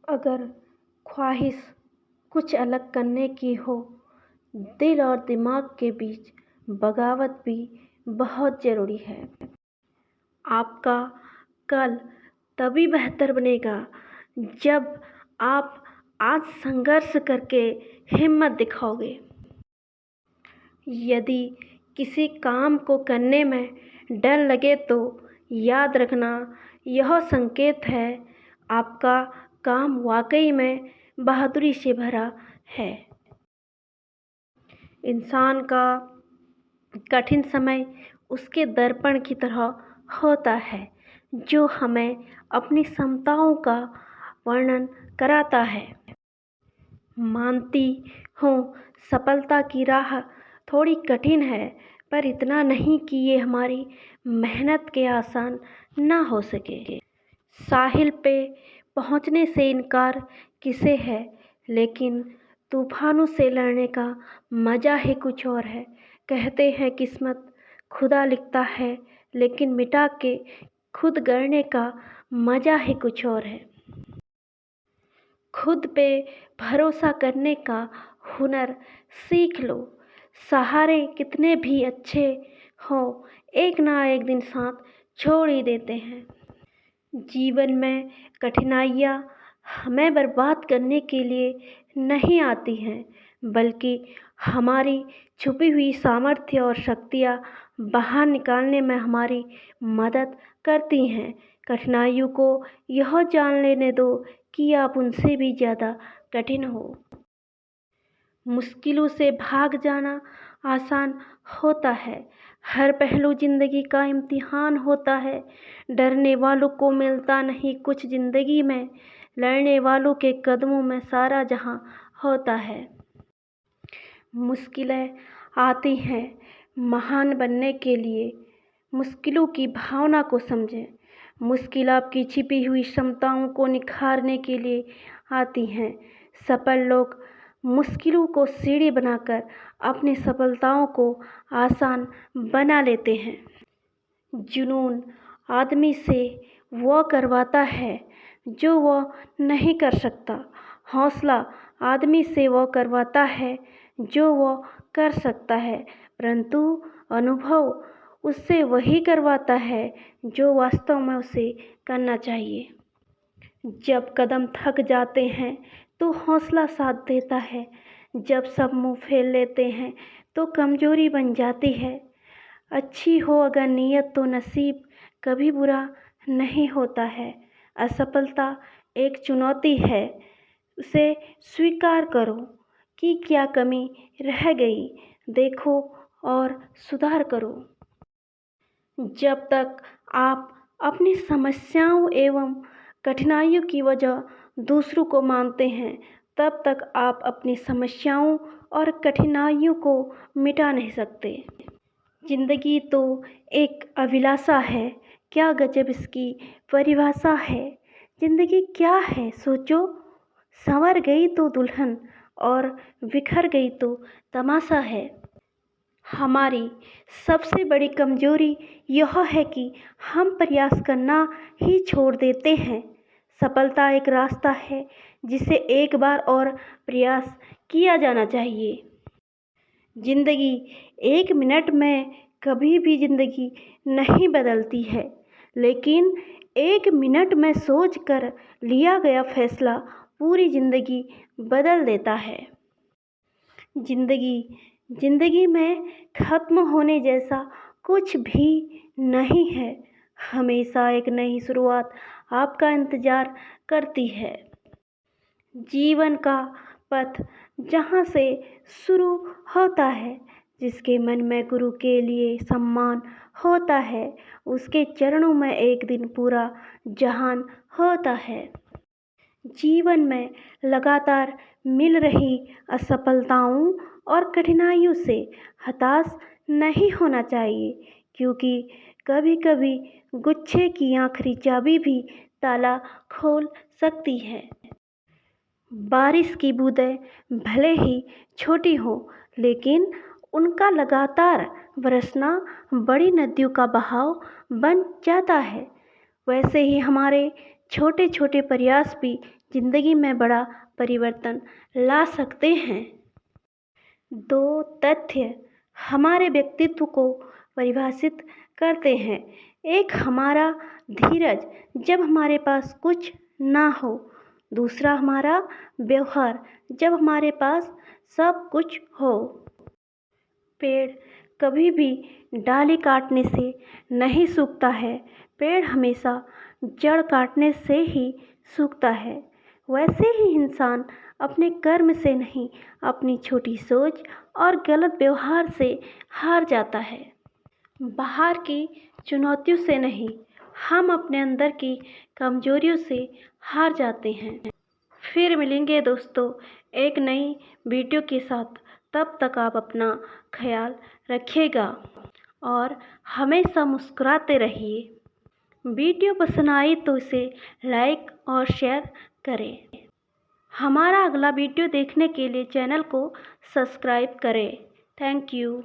अगर ख्वाहिश कुछ अलग करने की हो, दिल और दिमाग के बीच बगावत भी बहुत ज़रूरी है। आपका कल तभी बेहतर बनेगा जब आप आज संघर्ष करके हिम्मत दिखाओगे। यदि किसी काम को करने में डर लगे तो याद रखना, यह संकेत है आपका काम वाकई में बहादुरी से भरा है। इंसान का कठिन समय उसके दर्पण की तरह होता है, जो हमें अपनी क्षमताओं का वर्णन कराता है। मानती हूँ, सफलता की राह थोड़ी कठिन है, पर इतना नहीं कि ये हमारी मेहनत के आसान ना हो सके। साहिल पे पहुँचने से इनकार किसे है, लेकिन तूफानों से लड़ने का मज़ा ही कुछ और है। कहते हैं किस्मत खुदा लिखता है, लेकिन मिटा के खुद गढ़ने का मज़ा ही कुछ और है। खुद पे भरोसा करने का हुनर सीख लो। सहारे कितने भी अच्छे हों, एक ना एक दिन साथ छोड़ ही देते हैं। जीवन में कठिनाइयाँ हमें बर्बाद करने के लिए नहीं आती हैं, बल्कि हमारी छुपी हुई सामर्थ्य और शक्तियाँ बाहर निकालने में हमारी मदद करती हैं। कठिनाइयों को यह जान लेने दो कि आप उनसे भी ज़्यादा कठिन हो। मुश्किलों से भाग जाना आसान होता है। हर पहलू ज़िंदगी का इम्तिहान होता है। डरने वालों को मिलता नहीं कुछ ज़िंदगी में, लड़ने वालों के कदमों में सारा जहां होता है। मुश्किलें आती हैं महान बनने के लिए, मुश्किलों की भावना को समझें। मुश्किल आपकी छिपी हुई क्षमताओं को निखारने के लिए आती हैं। सफल लोग मुश्किलों को सीढ़ी बनाकर अपनी सफलताओं को आसान बना लेते हैं। जुनून आदमी से वह करवाता है जो वह नहीं कर सकता। हौसला आदमी से वह करवाता है जो वह कर सकता है, परंतु अनुभव उससे वही करवाता है जो वास्तव में उसे करना चाहिए। जब कदम थक जाते हैं तो हौसला साथ देता है। जब सब मुंह फेर लेते हैं तो कमजोरी बन जाती है। अच्छी हो अगर नीयत तो नसीब कभी बुरा नहीं होता है। असफलता एक चुनौती है, उसे स्वीकार करो कि क्या कमी रह गई, देखो और सुधार करो। जब तक आप अपनी समस्याओं एवं कठिनाइयों की वजह दूसरों को मानते हैं, तब तक आप अपनी समस्याओं और कठिनाइयों को मिटा नहीं सकते। जिंदगी तो एक अभिलाषा है, क्या गजब इसकी परिभाषा है। जिंदगी क्या है सोचो, संवर गई तो दुल्हन और बिखर गई तो तमाशा है। हमारी सबसे बड़ी कमजोरी यह है कि हम प्रयास करना ही छोड़ देते हैं। सफलता एक रास्ता है जिसे एक बार और प्रयास किया जाना चाहिए। जिंदगी एक मिनट में कभी भी जिंदगी नहीं बदलती है, लेकिन एक मिनट में सोच कर लिया गया फैसला पूरी जिंदगी बदल देता है। जिंदगी में ख़त्म होने जैसा कुछ भी नहीं है। हमेशा एक नई शुरुआत आपका इंतज़ार करती है। जीवन का पथ जहाँ से शुरू होता है, जिसके मन में गुरु के लिए सम्मान होता है, उसके चरणों में एक दिन पूरा जहान होता है। जीवन में लगातार मिल रही असफलताओं और कठिनाइयों से हताश नहीं होना चाहिए, क्योंकि कभी कभी गुच्छे की आखिरी चाबी भी ताला खोल सकती है। बारिश की बूंदें भले ही छोटी हो, लेकिन उनका लगातार बरसना बड़ी नदियों का बहाव बन जाता है। वैसे ही हमारे छोटे छोटे प्रयास भी जिंदगी में बड़ा परिवर्तन ला सकते हैं। दो तथ्य हमारे व्यक्तित्व को परिभाषित करते हैं। एक हमारा धीरज जब हमारे पास कुछ ना हो। दूसरा हमारा व्यवहार जब हमारे पास सब कुछ हो। पेड़ कभी भी डाली काटने से नहीं सूखता है। पेड़ हमेशा जड़ काटने से ही सूखता है। वैसे ही इंसान अपने कर्म से नहीं, अपनी छोटी सोच और गलत व्यवहार से हार जाता है। बाहर की चुनौतियों से नहीं, हम अपने अंदर की कमजोरियों से हार जाते हैं। फिर मिलेंगे दोस्तों एक नई वीडियो के साथ। तब तक आप अपना ख्याल रखिएगा और हमेशा मुस्कुराते रहिए। वीडियो पसंद आई तो इसे लाइक और शेयर करें। हमारा अगला वीडियो देखने के लिए चैनल को सब्सक्राइब करें। Thank you.